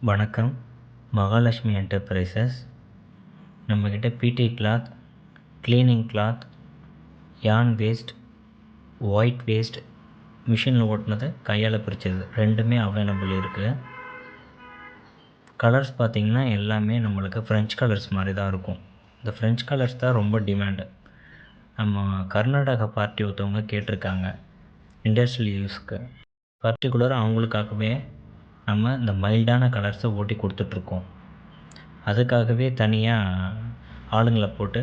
வணக்கம். மகாலட்சுமி என்டர்பிரைசஸ். நம்மக்கிட்ட பிடி கிளாத், க்ளீனிங் கிளாத், யான் வேஸ்ட், ஒயிட் வேஸ்ட், மிஷினில் ஓட்டினது, கையால் பிரித்தது ரெண்டுமே அவைலபிள் இருக்குது. கலர்ஸ் பார்த்திங்கன்னா எல்லாமே நம்மளுக்கு ஃப்ரெஞ்ச் கலர்ஸ் மாதிரி தான் இருக்கும். இந்த ஃப்ரெஞ்ச் கலர்ஸ் தான் ரொம்ப டிமாண்டு. நம்ம கர்நாடகா பார்ட்டி ஒருத்தவங்க கேட்டிருக்காங்க இண்டஸ்ட்ரியல் யூஸ்க்கு. பர்டிகுலராக அவங்களுக்காகவே நம்ம இந்த மைல்டான கலர்ஸை ஓட்டி கொடுத்துட்ருக்கோம். அதுக்காகவே தனியாக ஆளுங்களை போட்டு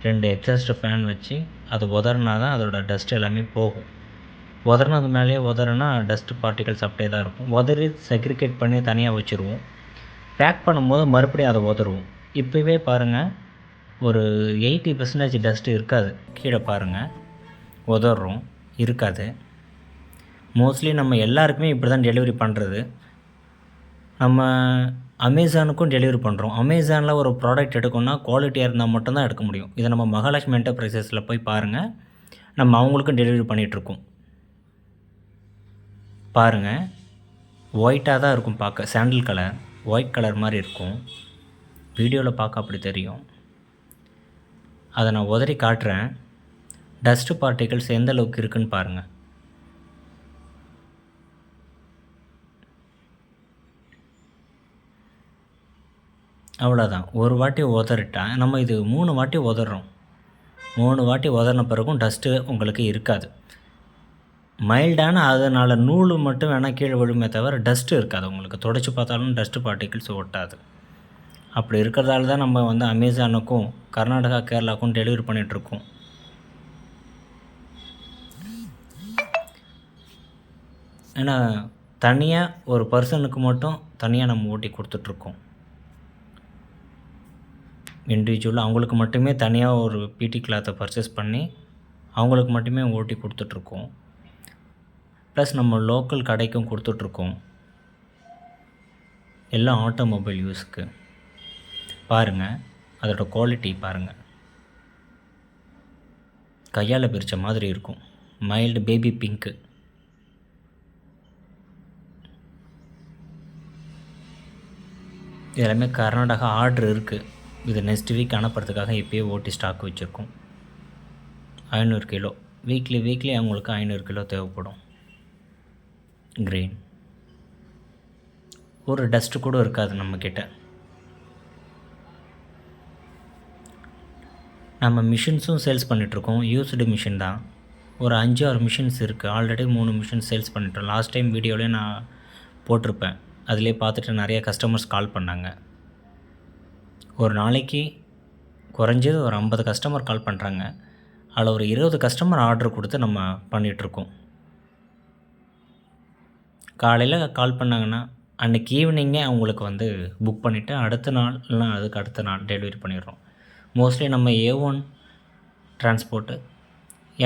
2 எக்ஸாஸ்ட் ஃபேன் வச்சு அது உதறினா தான் அதோடய டஸ்ட் எல்லாமே போகும். உதறினது மேலேயே உதறினா டஸ்ட்டு பார்ட்டிகல்ஸ் அப்படியே தான் இருக்கும். உதறி செக்ரிகேட் பண்ணி தனியாக வச்சுருவோம். பேக் பண்ணும்போது மறுபடியும் அதை உதறுவோம். இப்போவே பாருங்கள், ஒரு 80% டஸ்ட்டு இருக்காது. கீழே பாருங்கள், உதறுறோம், இருக்காது. மோஸ்ட்லி நம்ம எல்லாருக்குமே இப்படி தான் டெலிவரி பண்ணுறது. நம்ம அமேசானுக்கும் டெலிவரி பண்ணுறோம். அமேசானில் ஒரு ப்ராடக்ட் எடுக்கணும்னா குவாலிட்டியாக இருந்தால் மட்டும்தான் எடுக்க முடியும். இதை நம்ம மகாலட்சுமி என்டர்பிரைசஸில் போய் பாருங்கள், நம்ம அவங்களுக்கும் டெலிவரி பண்ணிகிட்ருக்கோம். பாருங்கள், ஒயிட்டாக தான் இருக்கும் பார்க்க, சாண்டில் கலர், ஒயிட் கலர் மாதிரி இருக்கும். வீடியோவில் பார்க்க அப்படி தெரியும். அதை நான் உதறி காட்டுறேன். டஸ்ட்டு பார்ட்டிகல்ஸ் எந்த அளவுக்கு இருக்குதுன்னு பாருங்கள். அவ்வளோதான். ஒரு வாட்டி உதறிட்டா நம்ம இது 3 வாட்டி உதறோம். 3 வாட்டி உதறின பிறகும் டஸ்ட்டு உங்களுக்கு இருக்காது. மைல்டான அதனால் நூல் மட்டும் வேணால் கீழே விழுமே தவிர டஸ்ட்டு இருக்காது. உங்களுக்கு தொடச்சி பார்த்தாலும் டஸ்ட்டு பார்ட்டிகிள்ஸ் ஒட்டாது. அப்படி இருக்கிறதால தான் நம்ம வந்து அமேசானுக்கும் கர்நாடகா, கேரளாவுக்கும் டெலிவரி பண்ணிகிட்ருக்கோம். ஏன்னா தனியாக ஒரு பர்சனுக்கு மட்டும் தனியாக நம்ம ஓட்டி கொடுத்துட்ருக்கோம். இண்டிவிஜுவலாக அவங்களுக்கு மட்டுமே தனியாக ஒரு பிடி கிளாத்தை பர்ச்சேஸ் பண்ணி அவங்களுக்கு மட்டுமே ஓட்டி கொடுத்துட்ருக்கோம். ப்ளஸ் நம்ம லோக்கல் கடைக்கும் கொடுத்துட்ருக்கோம். எல்லாம் ஆட்டோமொபைல் யூஸுக்கு. பாருங்கள், அதோட குவாலிட்டி பாருங்கள். கையால் பிரித்த மாதிரி இருக்கும். Mild baby pink. எல்லாமே கர்நாடகா ஆர்டர் இருக்குது. இது நெக்ஸ்ட் வீக் அனுப்புறதுக்காக இப்போயே ஓட்டி ஸ்டாக் வச்சுருக்கோம். 500 கிலோ வீக்லி அவங்களுக்கு 500 கிலோ தேவைப்படும். க்ரீன் ஒரு டஸ்ட்டு கூட இருக்காது நம்மக்கிட்ட. நம்ம மிஷின்ஸும் சேல்ஸ் பண்ணிகிட்ருக்கோம். யூஸ்டு மிஷின் தான். ஒரு 5-6 மிஷின்ஸ் இருக்குது. ஆல்ரெடி 3 மிஷின் சேல்ஸ் பண்ணிட்டோம். லாஸ்ட் டைம் வீடியோலேயே நான் போட்டிருப்பேன். அதிலே பார்த்துட்டு நிறைய கஸ்டமர்ஸ் கால் பண்ணாங்க. ஒரு நாளைக்கு குறைஞ்சது ஒரு 50 கஸ்டமர் கால் பண்ணுறாங்க. அதில் ஒரு 20 கஸ்டமர் ஆர்டர் கொடுத்து நம்ம பண்ணிகிட்ருக்கோம். காலையில் கால் பண்ணாங்கன்னா அன்றைக்கி ஈவினிங்கே அவங்களுக்கு வந்து புக் பண்ணிவிட்டு அடுத்த நாள் இல்லைனா அதுக்கு அடுத்த நாள் டெலிவரி பண்ணிடுறோம். மோஸ்ட்லி நம்ம A1 transport,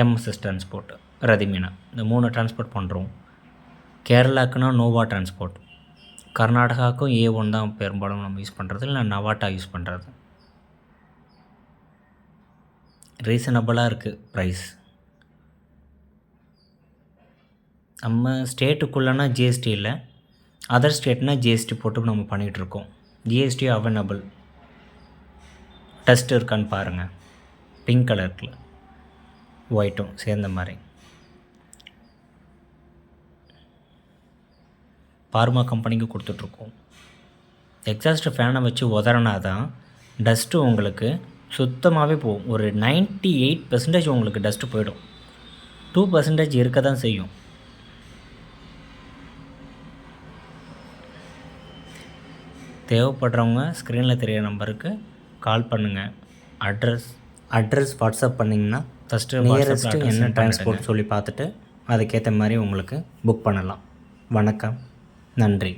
MSS transport, Rathimeena இந்த 3 டிரான்ஸ்போர்ட் பண்ணுறோம். கேரளாக்குன்னா நோவா டிரான்ஸ்போர்ட். கர்நாடகாவுக்கும் A1 தான் பெரும்பாலும் நம்ம யூஸ் பண்ணுறது, இல்லை நவாட்டா யூஸ் பண்ணுறது. ரீசனபிளாக இருக்குது ப்ரைஸ். நம்ம ஸ்டேட்டுக்குள்ளனா ஜிஎஸ்டி இல்லை, அதர் ஸ்டேட்னால் ஜிஎஸ்டி போட்டு நம்ம பண்ணிகிட்ருக்கோம். GST available. டஸ்ட் இருக்கான்னு பாருங்கள். பிங்க் கலரில் ஒயிட்டும் சேர்ந்த மாதிரி. பார்மா கம்பெனிக்கு கொடுத்துட்ருக்கோம். எக்ஸாஸ்ட் ஃபேனை வச்சு உதறினா தான் டஸ்ட்டு உங்களுக்கு சுத்தமாகவே போகும். ஒரு 98% உங்களுக்கு டஸ்ட்டு போயிடும். 2% இருக்க தான் செய்யும். தேவைப்படுறவங்க ஸ்க்ரீனில் தெரிய நம்பருக்கு கால் பண்ணுங்கள். அட்ரஸ் வாட்ஸ்அப் பண்ணிங்கன்னா ஃபஸ்ட்டு நியரஸ்ட்டு என்ன டிரான்ஸ்போர்ட் சொல்லி பார்த்துட்டு அதுக்கேற்ற மாதிரி உங்களுக்கு புக் பண்ணலாம். வணக்கம், நன்றி.